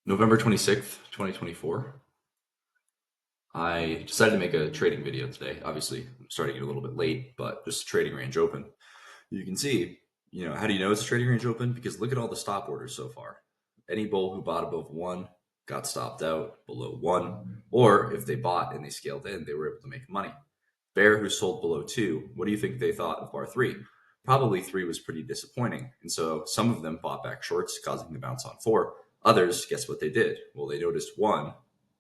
November 26th, 2024. I decided to make a trading video today. Obviously, I'm starting it a little bit late, but just trading range open. You can see, how do you know it's a trading range open? Because look at all the stop orders so far. Any bull who bought above one got stopped out below one, or if they bought and they scaled in, they were able to make money. Bear who sold below two, what do you think they thought of bar three? Probably three was pretty disappointing. And so some of them bought back shorts, causing the bounce on four. Others, guess what they did? Well, they noticed one,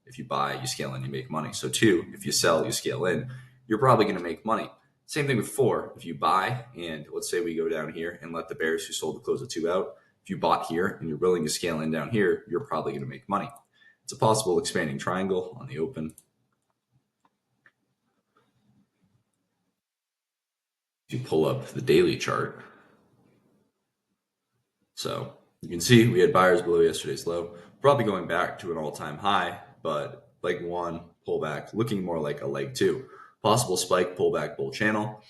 if you buy, you scale in, you make money. So two, if you sell, you scale in, you're probably going to make money. Same thing with four. If you buy, and let's say we go down here and let the bears who sold the close of two out, if you bought here and you're willing to scale in down here, you're probably going to make money. It's a possible expanding triangle on the open. If you pull up the daily chart, so you can see we had buyers below yesterday's low, probably going back to an all-time high, but leg one pullback, looking more like a leg two. Possible spike, pullback, bull channel,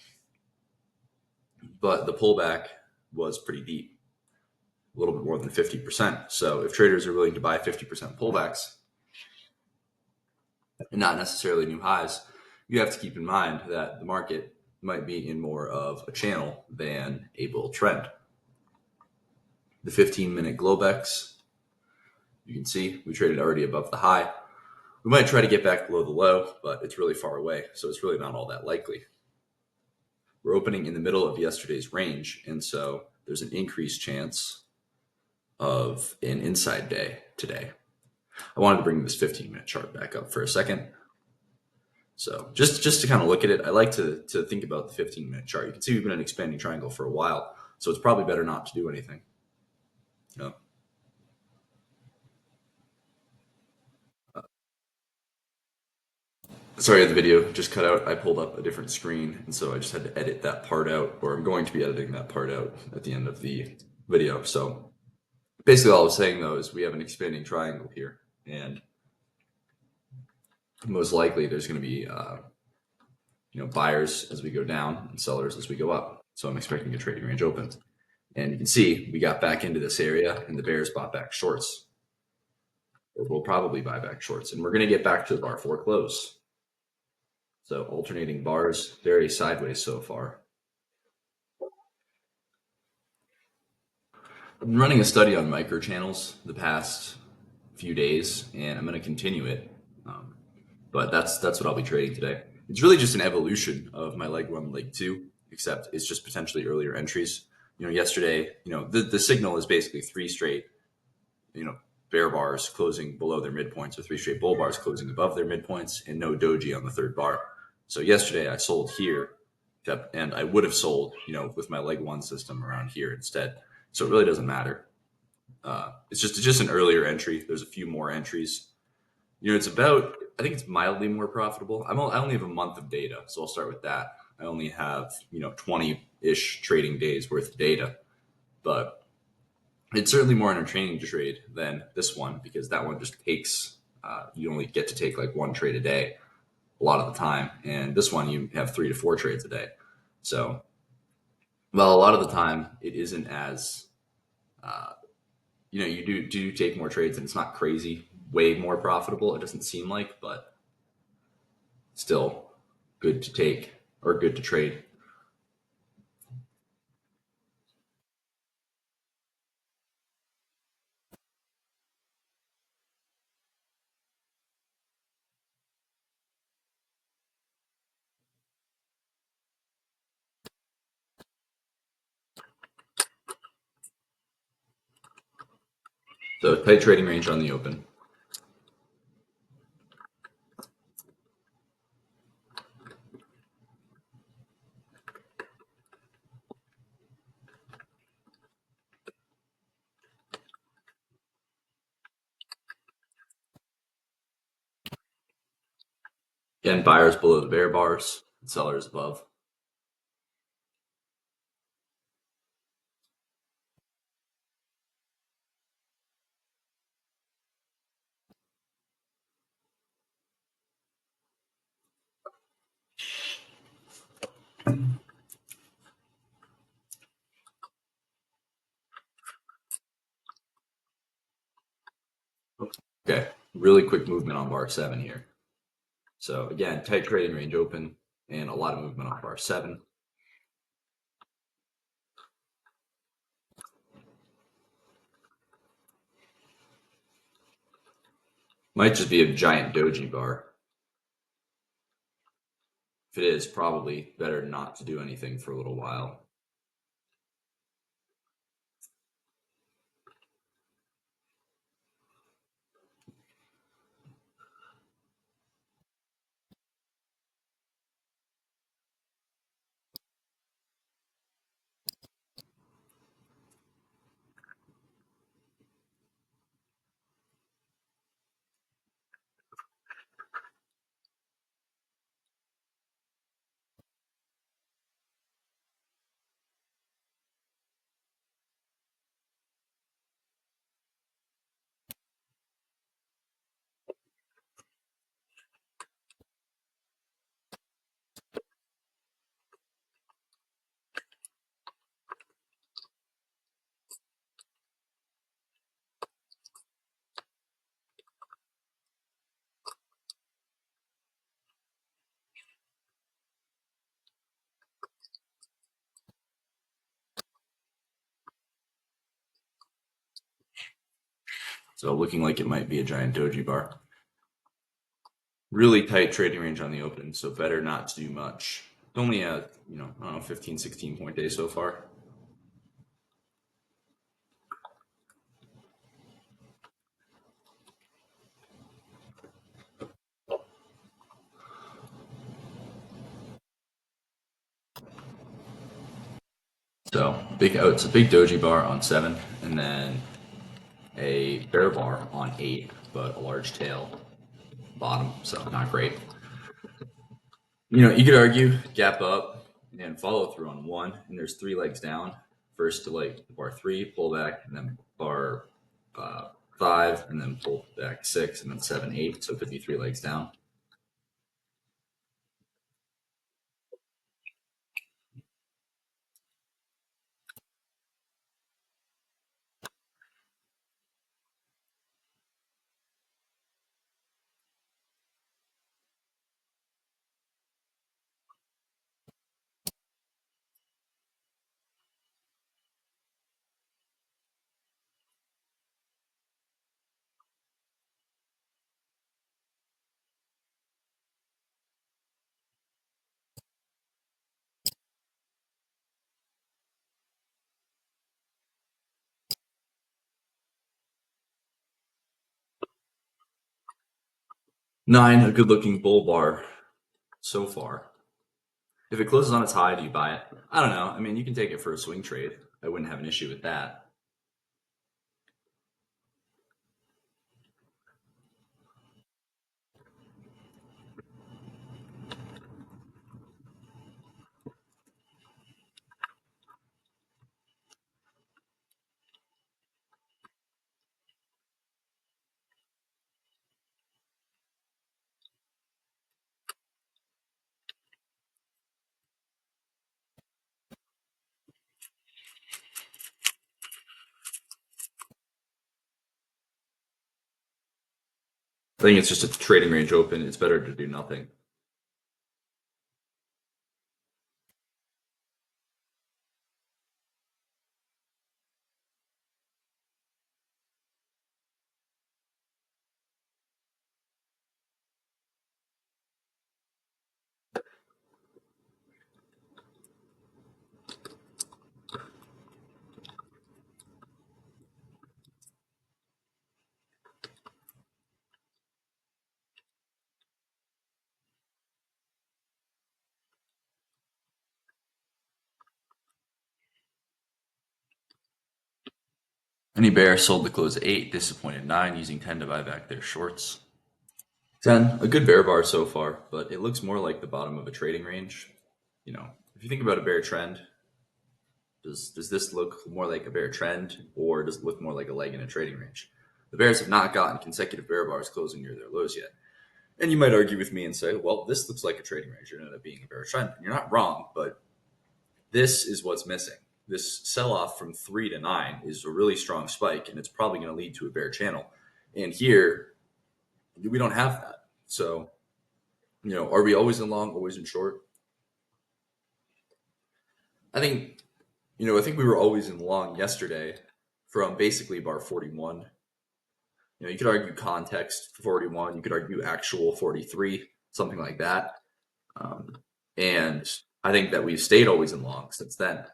but the pullback was pretty deep, a little bit more than 50%. So if traders are willing to buy 50% pullbacks and not necessarily new highs, you have to keep in mind that the market might be in more of a channel than a bull trend. The 15-minute Globex, you can see we traded already above the high. We might try to get back below the low, but it's really far away, so it's really not all that likely. We're opening in the middle of yesterday's range, and so there's an increased chance of an inside day today. I wanted to bring this 15-minute chart back up for a second. So just to kind of look at it, I like to think about the 15-minute chart. You can see we've been in an expanding triangle for a while, so it's probably better not to do anything. No. Sorry, the video just cut out. I pulled up a different screen, and so I just had to edit that part out, or I'm going to be editing that part out at the end of the video. So basically all I was saying, though, is we have an expanding triangle here, and most likely there's going to be buyers as we go down and sellers as we go up. So I'm expecting a trading range open. And you can see we got back into this area, and the bears bought back shorts. Or we'll probably buy back shorts, and we're going to get back to the bar four close. So alternating bars, very sideways so far. I've been running a study on micro channels the past few days, and I'm going to continue it. But that's what I'll be trading today. It's really just an evolution of my leg one, leg two, except it's just potentially earlier entries. Yesterday, the signal is basically three straight, bear bars closing below their midpoints, or three straight bull bars closing above their midpoints, and no doji on the third bar. So yesterday I sold here, and I would have sold, with my leg one system around here instead. So it really doesn't matter. It's just an earlier entry. There's a few more entries. It's about, I think it's mildly more profitable. I only have a month of data, so I'll start with that. I only have 20-ish trading days worth of data, but it's certainly more entertaining to trade than this one, because that one just takes, you only get to take like one trade a day a lot of the time, and this one you have 3 to 4 trades a day. So, well, a lot of the time it isn't as, you do take more trades, and it's not crazy way more profitable. It doesn't seem like, but still good to take or good to trade. So tight trading range on the open. Again, buyers below the bear bars, and sellers above. Okay, really quick movement on bar 7 here. So again, tight trading range open and a lot of movement on bar 7. Might just be a giant doji bar. If it is, probably better not to do anything for a little while. So looking like it might be a giant doji bar. Really tight trading range on the open, so better not to do much. It's only a, I don't know, 15, 16 point day so far. So it's a big doji bar on 7, and then a bear bar on 8, but a large tail bottom, so not great. You could argue gap up and follow through on 1, and there's 3 legs down. First to like bar 3, pull back, and then bar 5, and then pull back 6, and then 7, 8. So it could be 3 legs down. Nine, a good looking bull bar so far. If it closes on its high, do you buy it? I don't know. I mean, you can take it for a swing trade. I wouldn't have an issue with that. I think it's just a trading range open. It's better to do nothing. Any bear sold to close 8, disappointed 9, using 10 to buy back their shorts. 10, a good bear bar so far, but it looks more like the bottom of a trading range. If you think about a bear trend, does this look more like a bear trend, or does it look more like a leg in a trading range? The bears have not gotten consecutive bear bars closing near their lows yet. And you might argue with me and say, well, this looks like a trading range. It ended up being a bear trend. And you're not wrong, but this is what's missing. This sell off from 3 to 9 is a really strong spike, and it's probably going to lead to a bear channel. And here, We don't have that. So, are we always in long, always in short? I think, I think we were always in long yesterday from basically bar 41. You could argue context 41, you could argue actual 43, something like that. Um, and I think that we've stayed always in long since then.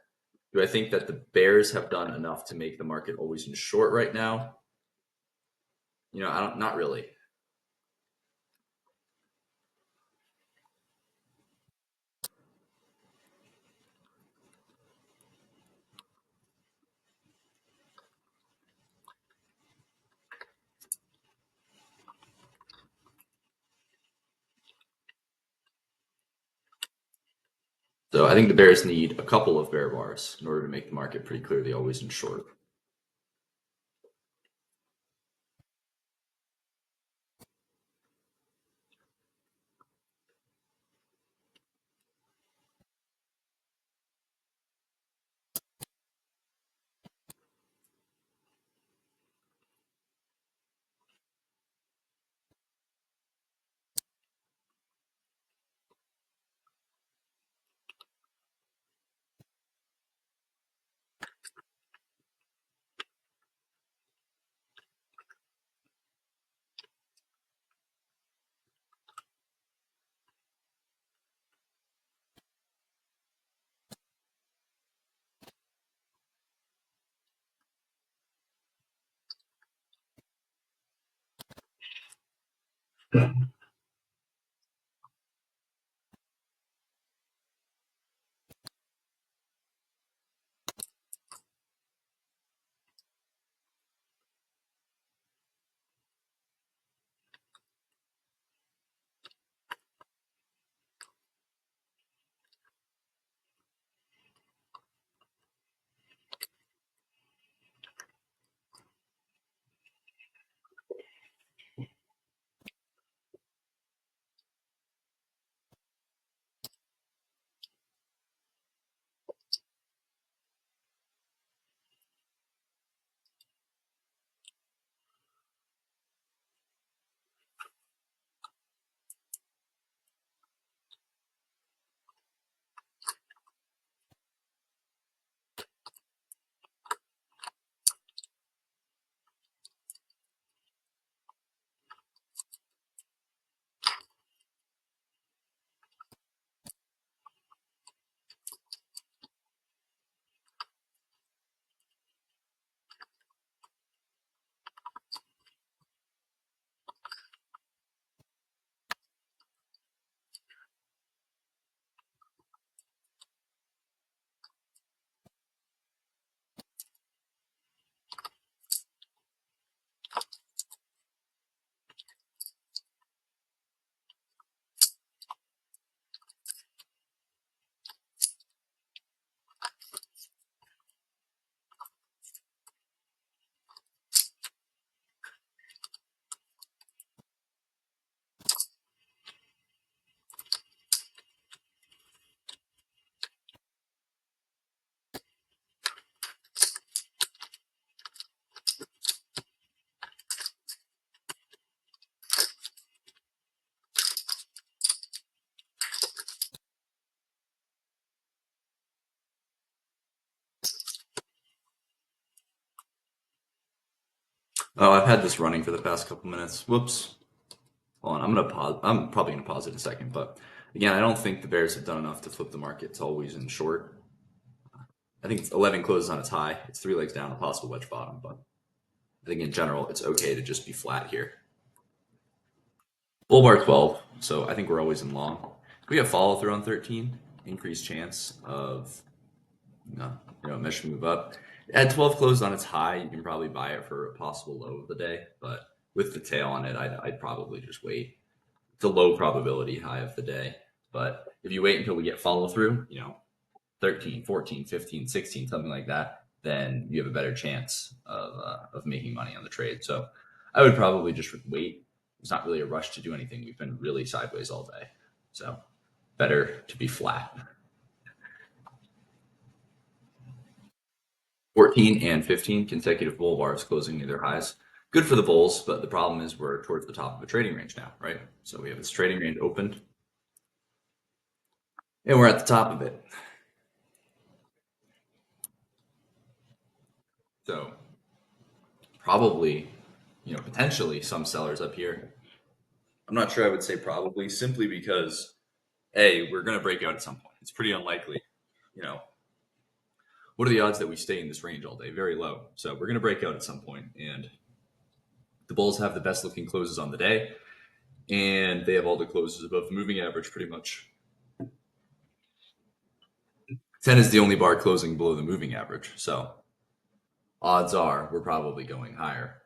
Do I think that the Bears have done enough to make the market always in short right now? I don't, not really. So I think the Bears need a couple of bear bars in order to make the market pretty clearly always in short. Oh, I've had this running for the past couple minutes. Whoops. Hold on, I'm gonna pause. I'm probably gonna pause it in a second, but again, I don't think the Bears have done enough to flip the market. It's always in short. I think it's 11 closes on its high. It's three legs down, a possible wedge bottom, but I think in general, it's okay to just be flat here. Bull bar 12, so I think we're always in long. If we have follow through on 13, increased chance of mesh move up. At 12 closed on its high, you can probably buy it for a possible low of the day, but with the tail on it, I'd probably just wait. It's a low probability high of the day, but if you wait until we get follow through, 13, 14, 15, 16, something like that, then you have a better chance of making money on the trade. So I would probably just wait. It's not really a rush to do anything. We've been really sideways all day. So better to be flat. 14 and 15 consecutive bull bars closing near their highs. Good for the bulls, but the problem is we're towards the top of a trading range now, right? So we have this trading range opened, and we're at the top of it. So probably, potentially some sellers up here. I'm not sure I would say probably, simply because A, we're going to break out at some point. It's pretty unlikely. You know, what are the odds that we stay in this range all day? Very low. So we're going to break out at some point, and the bulls have the best looking closes on the day, and they have all the closes above the moving average pretty much. 10 is the only bar closing below the moving average. So odds are we're probably going higher.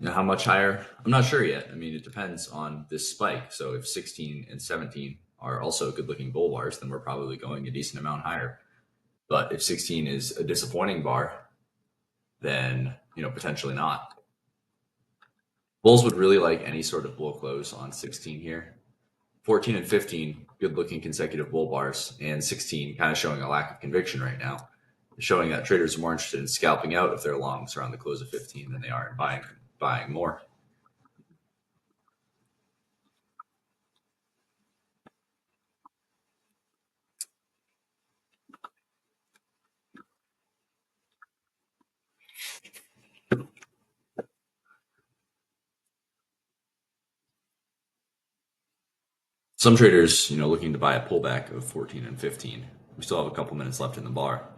How much higher? I'm not sure yet. I mean, it depends on this spike. So if 16 and 17 are also good looking bull bars, then we're probably going a decent amount higher. But if 16 is a disappointing bar, then, potentially not. Bulls would really like any sort of bull close on 16 here. 14 and 15, good looking consecutive bull bars, and 16 kind of showing a lack of conviction right now, showing that traders are more interested in scalping out if they're longs around the close of 15 than they are in buying more. Some traders, looking to buy a pullback of 14 and 15. We still have a couple minutes left in the bar.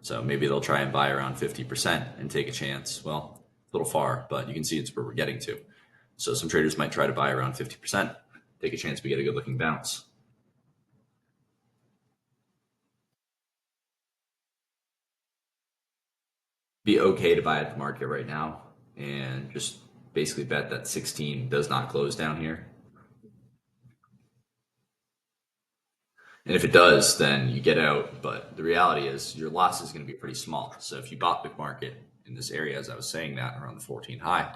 So maybe they'll try and buy around 50% and take a chance. Well, a little far, but you can see it's where we're getting to. So some traders might try to buy around 50%, take a chance we get a good looking bounce. Be okay to buy at the market right now and just basically bet that 16 does not close down here. And if it does, then you get out. But the reality is your loss is going to be pretty small. So if you bought the market in this area, as I was saying that around the 14 high,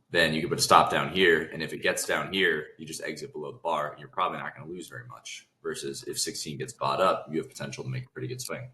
then you can put a stop down here. And if it gets down here, you just exit below the bar. And you're probably not going to lose very much. Versus if 16 gets bought up, you have potential to make a pretty good swing.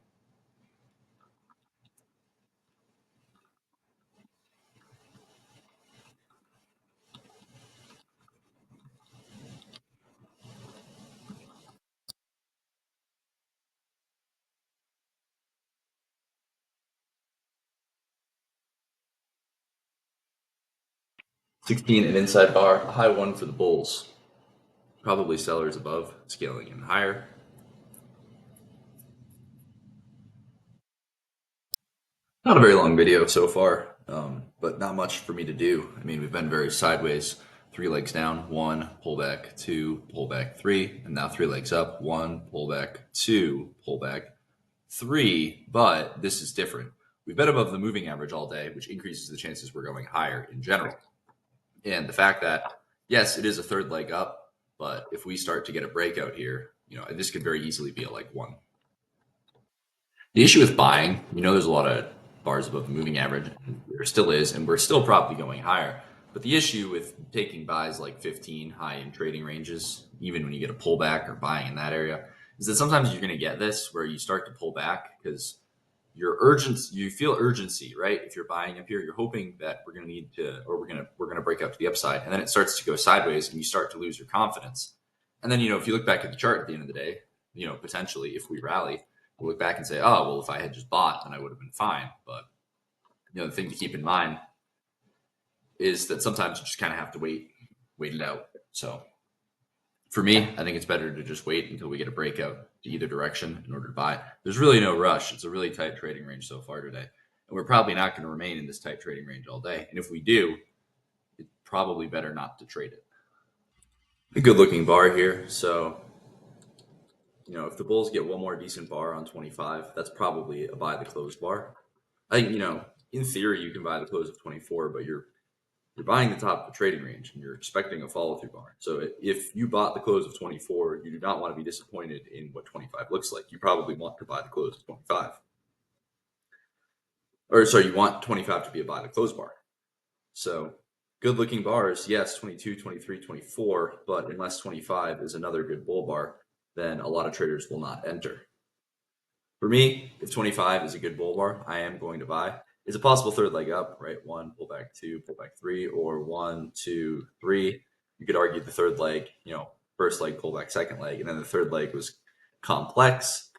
$16 an inside bar, a high one for the bulls. Probably sellers above, scaling in higher. Not a very long video so far, but not much for me to do. I mean, we've been very sideways. 3 legs down, one, pullback, two, pullback, three, and now 3 legs up, one, pullback, two, pullback, three. But this is different. We've been above the moving average all day, which increases the chances we're going higher in general. And the fact that, yes, it is a 3rd leg up, but if we start to get a breakout here, this could very easily be a leg one. The issue with buying, there's a lot of bars above the moving average. There still is, and we're still probably going higher. But the issue with taking buys like 15 high in trading ranges, even when you get a pullback or buying in that area, is that sometimes you're going to get this where you start to pull back because you feel urgency, right? If you're buying up here, you're hoping that we're going to need to, or we're going to break out to the upside, and then it starts to go sideways, and you start to lose your confidence. And then, if you look back at the chart at the end of the day, potentially if we rally, we'll look back and say, oh, well, if I had just bought, then I would have been fine. But the thing to keep in mind is that sometimes you just kind of have to wait it out. So for me, I think it's better to just wait until we get a breakout to either direction in order to buy. There's really no rush. It's a really tight trading range so far today. And we're probably not going to remain in this tight trading range all day. And if we do, it's probably better not to trade it. A good looking bar here. So, if the Bulls get one more decent bar on 25, that's probably a buy the close bar. I think, in theory, you can buy the close of 24, but you're buying the top of the trading range and you're expecting a follow through bar. So if you bought the close of 24, you do not want to be disappointed in what 25 looks like. You probably want to buy the close of 25. Or sorry, you want 25 to be a buy the close bar. So good looking bars, yes, 22, 23, 24, but unless 25 is another good bull bar, then a lot of traders will not enter. For me, if 25 is a good bull bar, I am going to buy. It's a possible third leg up, right? One, pull back two, pull back three, or one, two, three. You could argue the third leg, first leg, pull back, second leg, and then the third leg was complex.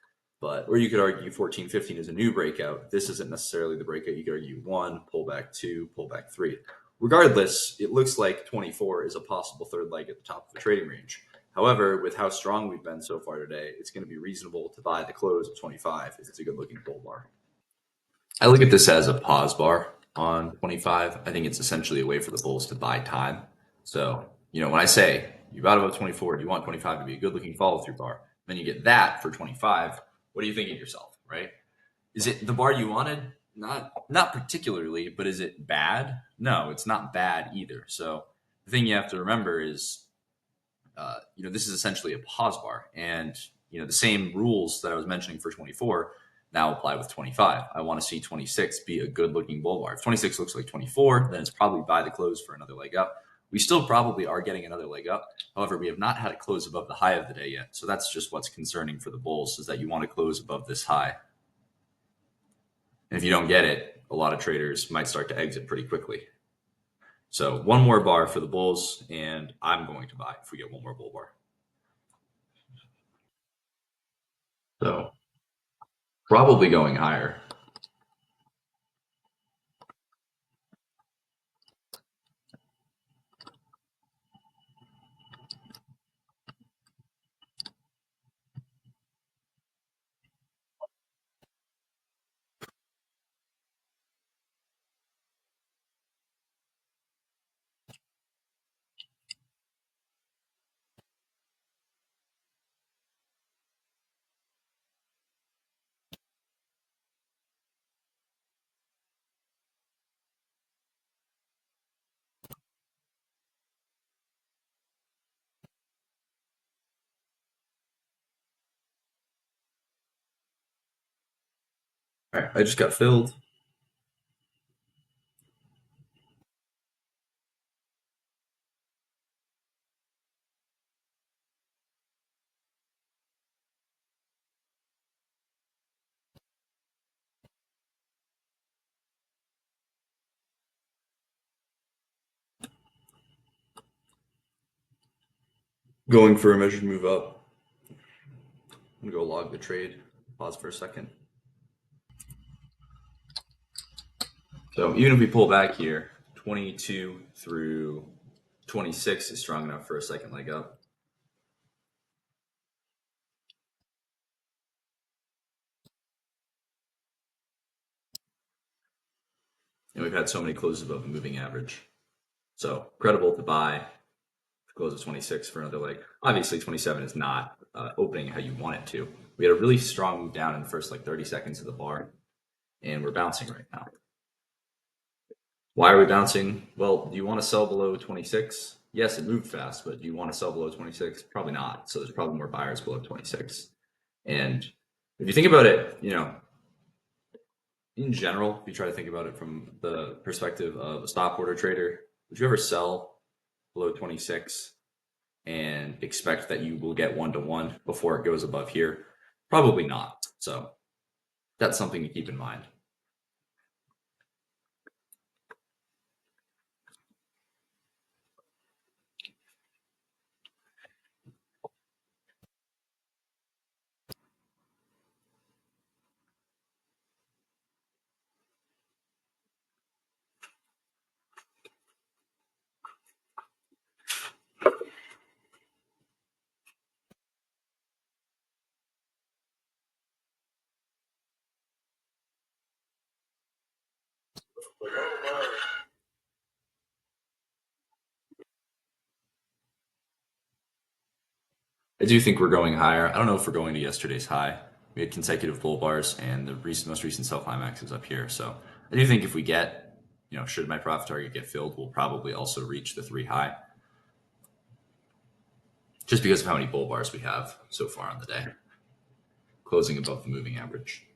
But, or you could argue 14, 15 is a new breakout. This isn't necessarily the breakout. You could argue one, pull back two, pull back three. Regardless, it looks like 24 is a possible third leg at the top of the trading range. However, with how strong we've been so far today, it's going to be reasonable to buy the close of 25 if it's a good looking bull bar. I look at this as a pause bar on 25. I think it's essentially a way for the bulls to buy time. So, when I say you bought above 24, do you want 25 to be a good looking follow through bar? Then you get that for 25. What are you thinking to yourself, right? Is it the bar you wanted? Not particularly, but is it bad? No, it's not bad either. So the thing you have to remember is this is essentially a pause bar, and the same rules that I was mentioning for 24 now apply with 25. I want to see 26 be a good looking bull bar. If 26 looks like 24, then it's probably buy the close for another leg up. We still probably are getting another leg up. However, we have not had it close above the high of the day yet. So that's just what's concerning for the bulls, is that you want to close above this high. And if you don't get it, a lot of traders might start to exit pretty quickly. So one more bar for the bulls, and I'm going to buy if we get one more bull bar. So probably going higher. All right, I just got filled. Going for a measured move up. I'm gonna go log the trade. Pause for a second. So even if we pull back here, 22 through 26 is strong enough for a second leg up. And we've had so many closes above the moving average. So credible to buy close of 26 for another leg. Obviously, 27 is not opening how you want it to. We had a really strong move down in the first 30 seconds of the bar, and we're bouncing right now. Why are we bouncing? Well, do you want to sell below 26? Yes, it moved fast, but do you want to sell below 26? Probably not. So there's probably more buyers below 26. And if you think about it, in general, if you try to think about it from the perspective of a stop order trader, would you ever sell below 26 and expect that you will get 1-to-1 before it goes above here? Probably not. So that's something to keep in mind. I do think we're going higher. I don't know if we're going to yesterday's high. We had consecutive bull bars, and the most recent sell climax is up here. So I do think if we get, should my profit target get filled, we'll probably also reach the 3 high, just because of how many bull bars we have so far on the day, closing above the moving average.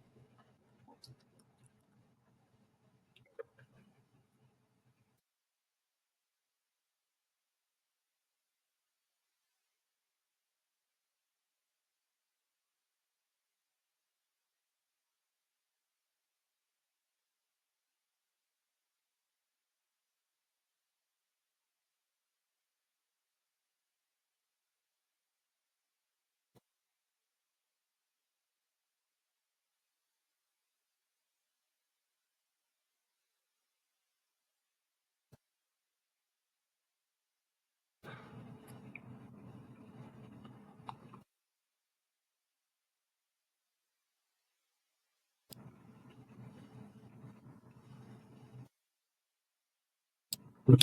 Probably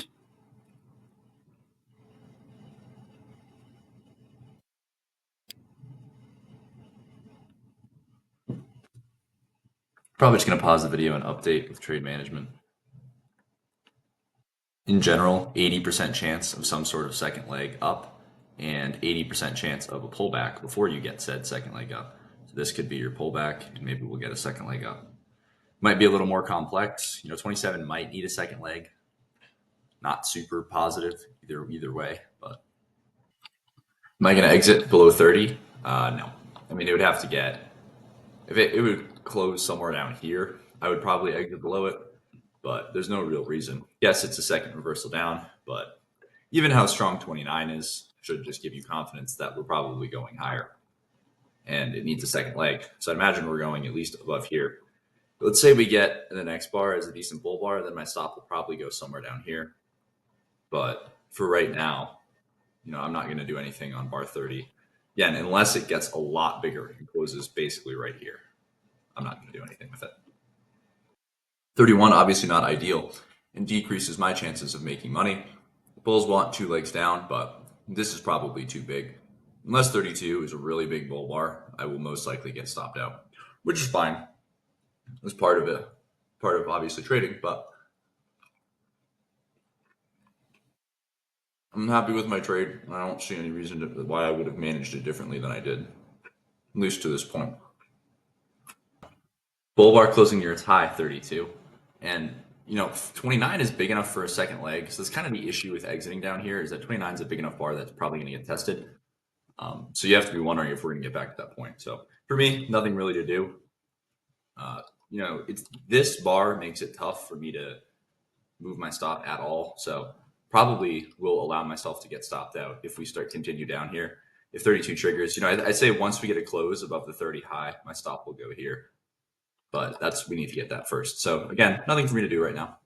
just going to pause the video and update with trade management. In general, 80% chance of some sort of second leg up and 80% chance of a pullback before you get said second leg up. So this could be your pullback and maybe we'll get a second leg up. Might be a little more complex. 27 might need a second leg. Not super positive either way, but am I going to exit below 30? No. I mean, it would have to get, if it would close somewhere down here, I would probably exit below it, but there's no real reason. Yes, it's a second reversal down, but even how strong 29 is should just give you confidence that we're probably going higher and it needs a second leg. So I imagine we're going at least above here. Let's say we get the next bar as a decent bull bar, then my stop will probably go somewhere down here. But for right now, I'm not going to do anything on bar 30. Yeah, and unless it gets a lot bigger and closes basically right here, I'm not going to do anything with it. 31, obviously not ideal and decreases my chances of making money. Bulls want 2 legs down, but this is probably too big. Unless 32 is a really big bull bar, I will most likely get stopped out, which is fine. It's part of it, part of obviously trading, but I'm happy with my trade. I don't see any reason why I would have managed it differently than I did, at least to this point. Bull bar closing near its high, 32. And, 29 is big enough for a second leg. So that's kind of the issue with exiting down here is that 29 is a big enough bar that's probably going to get tested. So you have to be wondering if we're going to get back to that point. So for me, nothing really to do. It's this bar makes it tough for me to move my stop at all. So probably will allow myself to get stopped out if we continue down here. If 32 triggers, I'd say once we get a close above the 30 high, my stop will go here. But we need to get that first. So again, nothing for me to do right now.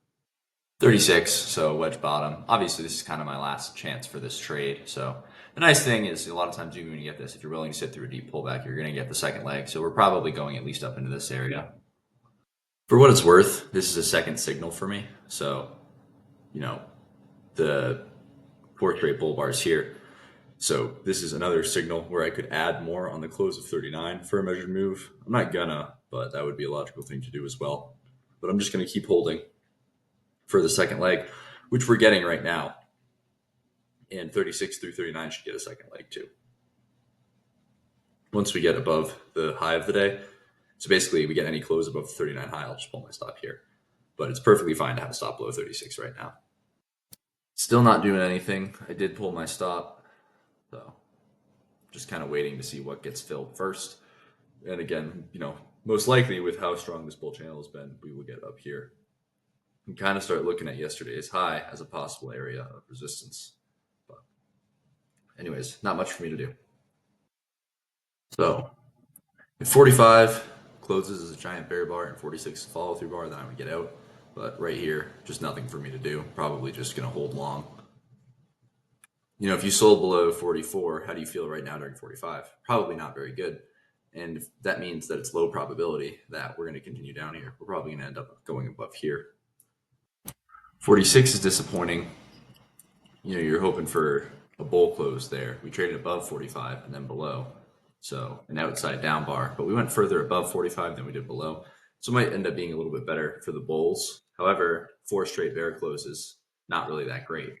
36, so wedge bottom. Obviously, this is kind of my last chance for this trade. So the nice thing is a lot of times you're going to get this. If you're willing to sit through a deep pullback, you're going to get the second leg. So we're probably going at least up into this area. For what it's worth, this is a second signal for me. So, the 4 straight bull bars here. So this is another signal where I could add more on the close of 39 for a measured move. I'm not gonna, but that would be a logical thing to do as well. But I'm just going to keep holding for the second leg, which we're getting right now. And 36 through 39 should get a second leg too. Once we get above the high of the day, so basically we get any close above the 39 high, I'll just pull my stop here. But it's perfectly fine to have a stop below 36 right now. Still not doing anything. I did pull my stop, so just kind of waiting to see what gets filled first. And again, most likely with how strong this bull channel has been, we will get up here and kind of start looking at yesterday's high as a possible area of resistance. But anyways, not much for me to do. So if 45 closes as a giant bear bar and 46 follow through bar, then I would get out. But right here, just nothing for me to do. Probably just going to hold long. If you sold below 44, how do you feel right now during 45? Probably not very good. And that means that it's low probability that we're going to continue down here. We're probably going to end up going above here. 46 is disappointing. You're hoping for a bull close there. We traded above 45 and then below. So an outside down bar, but we went further above 45 than we did below. So it might end up being a little bit better for the bulls. However, 4 straight bear closes, not really that great.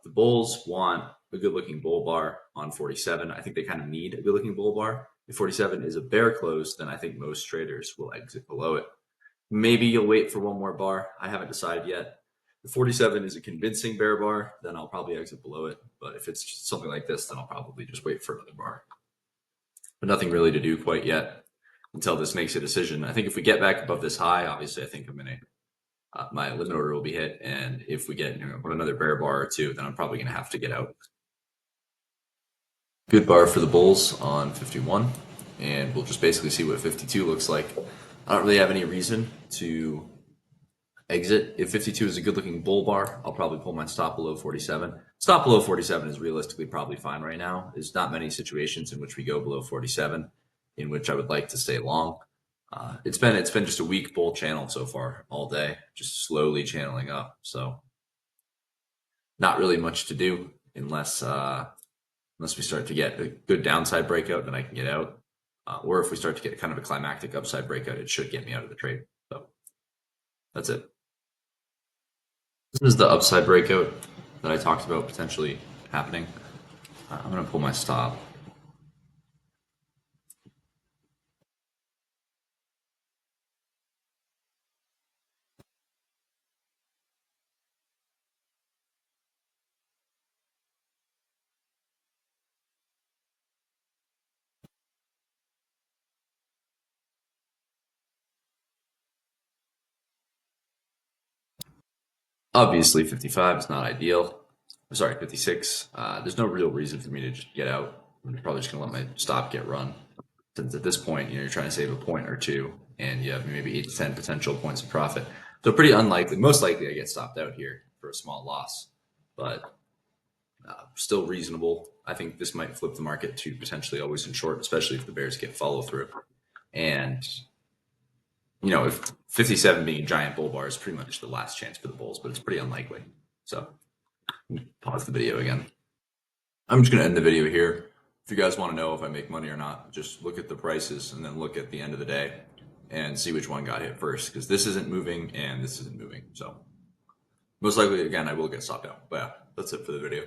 The bulls want a good looking bull bar on 47. I think they kind of need a good looking bull bar. If 47 is a bear close, then I think most traders will exit below it. Maybe you'll wait for one more bar. I haven't decided yet. If 47 is a convincing bear bar, then I'll probably exit below it. But if it's just something like this, then I'll probably just wait for another bar. But nothing really to do quite yet until this makes a decision. I think if we get back above this high, obviously I think my limit order will be hit. And if we get another bear bar or two, then I'm probably going to have to get out. Good bar for the bulls on 51. And we'll just basically see what 52 looks like. I don't really have any reason to exit. If 52 is a good looking bull bar, I'll probably pull my stop below 47. Stop below 47 is realistically probably fine right now. There's not many situations in which we go below 47 in which I would like to stay long. It's been just a weak bull channel so far all day, just slowly channeling up. So not really much to do unless we start to get a good downside breakout, then I can get out. Or if we start to get kind of a climactic upside breakout, it should get me out of the trade. So that's it. This is the upside breakout that I talked about potentially happening. I'm going to pull my stop. Obviously, 55 is not ideal. I'm sorry, 56. There's no real reason for me to just get out. I'm probably just going to let my stop get run. Since at this point, you're trying to save a point or two, and you have maybe 8 to 10 potential points of profit. So pretty unlikely. Most likely, I get stopped out here for a small loss, but still reasonable. I think this might flip the market to potentially always in short, especially if the bears get follow through. And if 57 being a giant bull bar is pretty much the last chance for the bulls, but it's pretty unlikely. So pause the video again. I'm just going to end the video here. If you guys want to know if I make money or not, just look at the prices and then look at the end of the day and see which one got hit first, because this isn't moving and this isn't moving. So most likely, again, I will get stopped out. But yeah, that's it for the video.